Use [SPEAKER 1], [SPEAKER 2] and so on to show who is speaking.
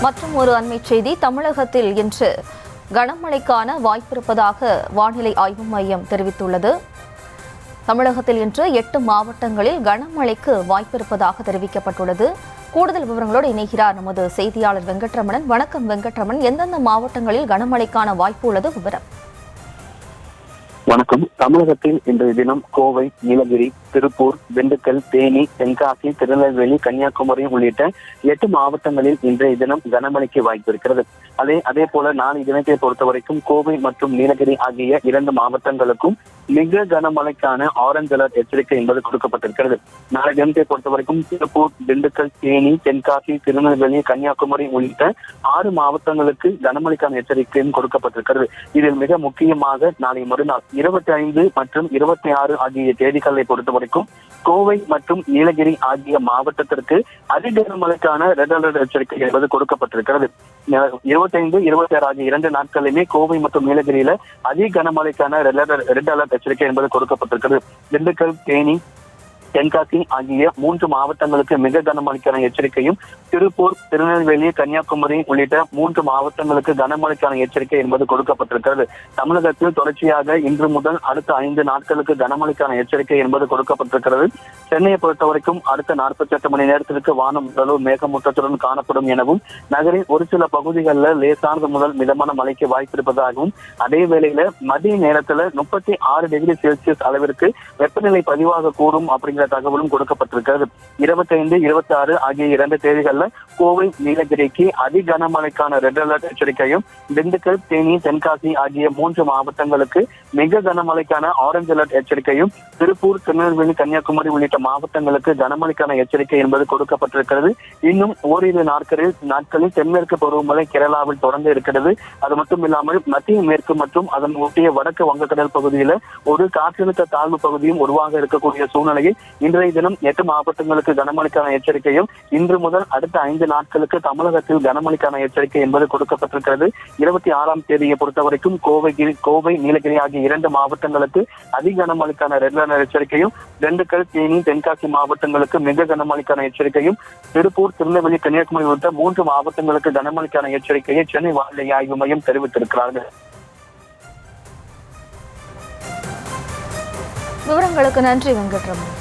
[SPEAKER 1] மற்றும் ஒரு அண்மை செய்தி, தமிழகத்தில் இன்று கனமழைக்கான வாய்ப்பிருப்பதாக வானிலை ஆய்வு மையம் தெரிவித்துள்ளது. தமிழகத்தில் இன்று 8 மாவட்டங்களில் கனமழைக்கு வாய்ப்பிருப்பதாக தெரிவிக்கப்பட்டுள்ளது. கூடுதல் விவரங்களோடு இணைகிறார் நமது செய்தியாளர் வெங்கட்ரமணன். வணக்கம் வெங்கட்ரமணன், எந்தெந்த மாவட்டங்களில் கனமழைக்கான வாய்ப்பு உள்ளது விவரம்?
[SPEAKER 2] வணக்கம். தமிழகத்தில் இன்றைய தினம் கோவை, நீலகிரி, திருப்பூர், திண்டுக்கல், தேனி, தென்காசி, திருநெல்வேலி, கன்னியாகுமரி உள்ளிட்ட 8 மாவட்டங்களில் இன்றைய தினம் கனமழைக்கு வாய்ப்பு இருக்கிறது. அதே போல நாளை தினத்தை பொறுத்தவரைக்கும் கோவை மற்றும் நீலகிரி ஆகிய 2 மாவட்டங்களுக்கும் மிக கனமழைக்கான ஆரஞ்சு அலர்ட் எச்சரிக்கை என்பது கொடுக்கப்பட்டிருக்கிறது. நாளை தினத்தை பொறுத்தவரைக்கும் திருப்பூர், திண்டுக்கல், தேனி, தென்காசி, திருநெல்வேலி, கன்னியாகுமரி உள்ளிட்ட 6 மாவட்டங்களுக்கு கனமழைக்கான எச்சரிக்கையும் கொடுக்கப்பட்டிருக்கிறது. இதில் மிக முக்கியமாக நாளை மறுநாள் 25 மற்றும் 26 ஆகிய தேதிகளை பொறுத்தவரைக்கும் கோவை மற்றும் நீலகிரி ஆகிய மாவட்டத்திற்கு அதிக கனமழைக்கான ரெட் அலர்ட் எச்சரிக்கை என்பது கொடுக்கப்பட்டிருக்கிறது. 25, 26 ஆகிய 2 நாட்களுமே கோவை மற்றும் நீலகிரியில அதிக கனமழைக்கான ரெட் அலர்ட் எச்சரிக்கை என்பது கொடுக்கப்பட்டிருக்கிறது. திண்டுக்கல், தேனி, தென்காசி ஆகிய 3 மாவட்டங்களுக்கு மிக கனமழைக்கான எச்சரிக்கையும், திருப்பூர், திருநெல்வேலி, கன்னியாகுமரி உள்ளிட்ட 3 மாவட்டங்களுக்கு கனமழைக்கான எச்சரிக்கை என்பது கொடுக்கப்பட்டிருக்கிறது. தமிழகத்தில் தொடர்ச்சியாக இன்று முதல் அடுத்த 5 நாட்களுக்கு கனமழைக்கான எச்சரிக்கை என்பது கொடுக்கப்பட்டிருக்கிறது. சென்னையை பொறுத்தவரைக்கும் அடுத்த 48 மணி நேரத்திற்கு வானம் ஓரளவு மேகமூட்டத்துடன் காணப்படும் எனவும், நகரின் ஒரு சில பகுதிகளில் லேசானது முதல் மிதமான மழைக்கு வாய்ப்பிருப்பதாகவும், அதே வேளையில மதிய நேரத்துல 36 டிகிரி செல்சியஸ் அளவிற்கு வெப்பநிலை பதிவாக கூடும் அப்படிங்கிற தகவலும் கொடுக்கப்பட்டிருக்கிறது. 25, 26 ஆகிய 2 தேதிகள்ல கோவை, நீலகிரிக்கு அதிக கனமழைக்கான ரெட் அலர்ட் எச்சரிக்கையும், திண்டுக்கல், தேனி, தென்காசி ஆகிய 3 மாவட்டங்களுக்கு மிக கனமழைக்கான ஆரஞ்சு அலர்ட் எச்சரிக்கையும், திருப்பூர், திருநெல்வேலி, கன்னியாகுமரி உள்ளிட்ட மாவட்டங்களுக்கு கனமழைக்கான எச்சரிக்கை என்பது கொடுக்கப்பட்டிருக்கிறது. இன்னும் ஓரிரு நாட்களில் தென்மேற்கு பருவமழை கேரளாவில் தொடர்ந்து இருக்கிறது. அது மட்டும் இல்லாமல் மத்திய மேற்கு மற்றும் அதன் ஒட்டிய வடக்கு வங்கக்கடல் பகுதியில ஒரு காற்றழுத்த தாழ்வு பகுதியும் உருவாக இருக்கக்கூடிய சூழ்நிலையில் இன்றைய தினம் 8 மாவட்டங்களுக்கு கனமழைக்கான எச்சரிக்கையும், இன்று முதல் அடுத்த 5 நாட்களுக்கு தமிழகத்தில் கனமழைக்கான எச்சரிக்கை என்பது கொடுக்கப்பட்டிருக்கிறது. 26ஆம் தேதியை பொறுத்தவரைக்கும் கோவை, நீலகிரி ஆகிய 2 மாவட்டங்களுக்கு அதிக கனமழைக்கான ரெட் அலர்ட் எச்சரிக்கையும், திண்டுக்கல், தேனி, தென்காசி மாவட்டங்களுக்கு மிக கனமழைக்கான எச்சரிக்கையும், திருப்பூர், திருநெல்வேலி, கன்னியாகுமரி உள்ளிட்ட 3 மாவட்டங்களுக்கு கனமழைக்கான எச்சரிக்கையை சென்னை வானிலை ஆய்வு மையம் தெரிவித்திருக்கிறார்கள்.
[SPEAKER 1] விவரங்களுக்கு நன்றி வெங்கட்ரமணன்.